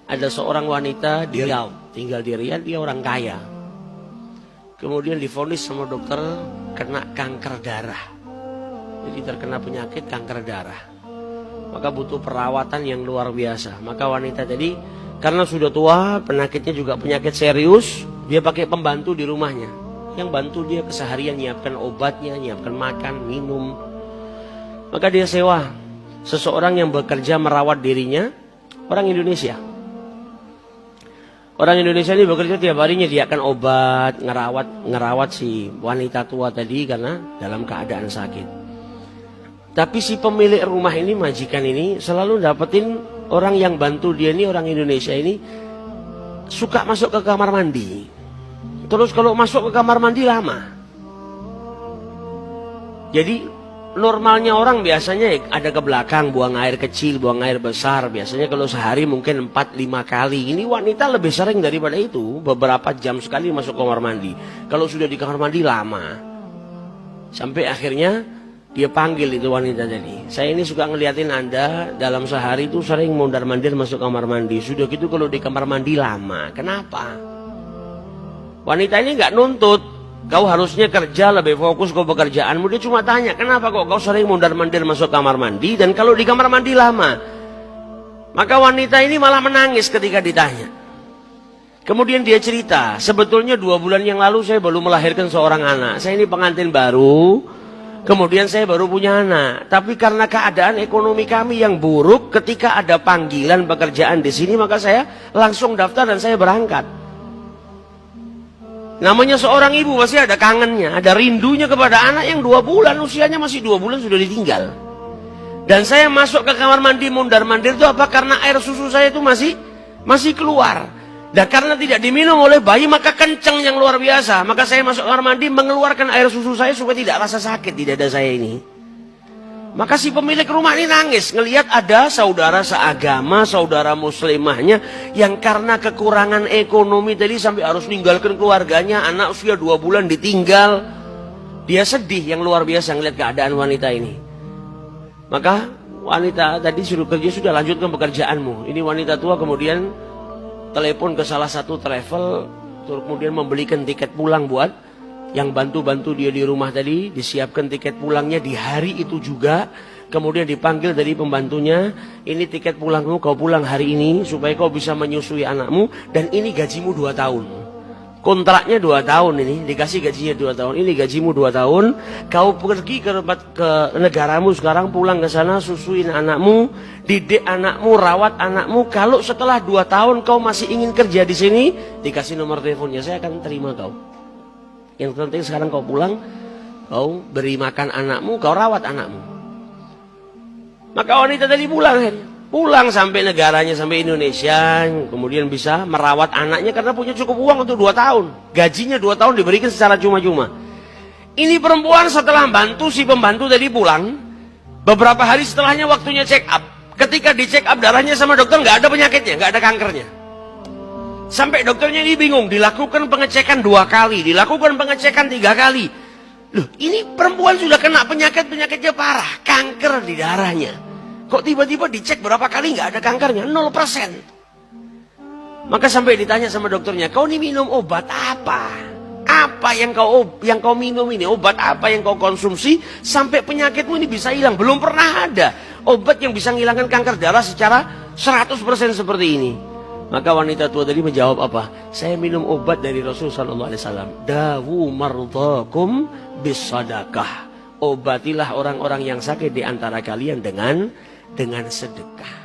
ada seorang wanita di Riau, tinggal di Riau, dia orang kaya. Kemudian divonis sama dokter kena kanker darah. Jadi terkena penyakit kanker darah. Maka butuh perawatan yang luar biasa. Maka wanita tadi karena sudah tua, penyakitnya juga penyakit serius, dia pakai pembantu di rumahnya. Yang bantu dia keseharian nyiapkan obatnya, nyiapkan makan, minum. Maka dia sewa seseorang yang bekerja merawat dirinya, orang Indonesia. Orang Indonesia ini bekerja tiap hari menyediakan obat, ngerawat si wanita tua tadi karena dalam keadaan sakit. Tapi si pemilik rumah ini, majikan ini selalu dapetin orang yang bantu dia ini, orang Indonesia ini suka masuk ke kamar mandi. Terus kalau masuk ke kamar mandi lama. Jadi normalnya orang biasanya ada ke belakang buang air kecil, buang air besar. Biasanya kalau sehari mungkin 4-5 kali. Ini wanita lebih sering daripada itu. Beberapa jam sekali masuk kamar mandi. Kalau sudah di kamar mandi lama. Sampai akhirnya dia panggil itu wanita tadi. Saya ini suka ngeliatin Anda dalam sehari itu sering mondar-mandir masuk kamar mandi. Sudah gitu kalau di kamar mandi lama. Kenapa? Wanita ini nggak nuntut. Kau harusnya kerja lebih fokus ke pekerjaanmu. Dia cuma tanya, kenapa kok kau sering mondar-mandir masuk kamar mandi dan kalau di kamar mandi lama? Maka wanita ini malah menangis ketika ditanya. Kemudian dia cerita, sebetulnya 2 bulan yang lalu saya baru melahirkan seorang anak. Saya ini pengantin baru, kemudian saya baru punya anak. Tapi karena keadaan ekonomi kami yang buruk, ketika ada panggilan pekerjaan di sini, maka saya langsung daftar dan saya berangkat. Namanya seorang ibu pasti ada kangennya, ada rindunya kepada anak yang 2 bulan, usianya masih 2 bulan sudah ditinggal. Dan saya masuk ke kamar mandi mondar-mandir itu apa? Karena air susu saya itu masih keluar. Dan karena tidak diminum oleh bayi maka kencang yang luar biasa. Maka saya masuk kamar mandi mengeluarkan air susu saya supaya tidak rasa sakit di dada saya ini. Maka si pemilik rumah ini nangis ngelihat ada saudara seagama, saudara muslimahnya yang karena kekurangan ekonomi tadi sampai harus ninggalkan keluarganya, anak usia 2 bulan ditinggal. Dia sedih yang luar biasa ngelihat keadaan wanita ini. Maka wanita tadi suruh kerja, sudah lanjutkan pekerjaanmu. Ini wanita tua kemudian telepon ke salah satu travel, kemudian membelikan tiket pulang buat yang bantu-bantu dia di rumah tadi, disiapkan tiket pulangnya di hari itu juga. Kemudian dipanggil dari pembantunya, ini tiket pulangmu, kau pulang hari ini supaya kau bisa menyusui anakmu. Dan ini gajimu 2 tahun. Kontraknya 2 tahun ini, dikasih gajinya 2 tahun. Ini gajimu 2 tahun, kau pergi ke negaramu sekarang, pulang ke sana, susuin anakmu, didik anakmu, rawat anakmu. Kalau setelah 2 tahun kau masih ingin kerja di sini, dikasih nomor teleponnya, saya akan terima kau. Yang penting sekarang kau pulang, kau beri makan anakmu, kau rawat anakmu. Maka wanita tadi pulang sampai negaranya, sampai Indonesia, kemudian bisa merawat anaknya karena punya cukup uang untuk 2 tahun. Gajinya 2 tahun diberikan secara cuma-cuma. Ini perempuan setelah bantu si pembantu tadi pulang, beberapa hari setelahnya waktunya check up. Ketika di check up darahnya sama dokter nggak ada penyakitnya, nggak ada kankernya. Sampai dokternya ini bingung, dilakukan pengecekan 2 kali, dilakukan pengecekan 3 kali. Loh, ini perempuan sudah kena penyakitnya parah, kanker di darahnya. Kok tiba-tiba dicek berapa kali nggak ada kankernya, 0%. Maka sampai ditanya sama dokternya, kau ini minum obat apa? Apa yang kau minum ini? Obat apa yang kau konsumsi sampai penyakitmu ini bisa hilang? Belum pernah ada obat yang bisa menghilangkan kanker darah secara 100% seperti ini. Maka wanita tua tadi menjawab apa? Saya minum obat dari Rasul sallallahu alaihi wasallam. Dawu mardhakum bisadaqah. Obatilah orang-orang yang sakit di antara kalian dengan sedekah.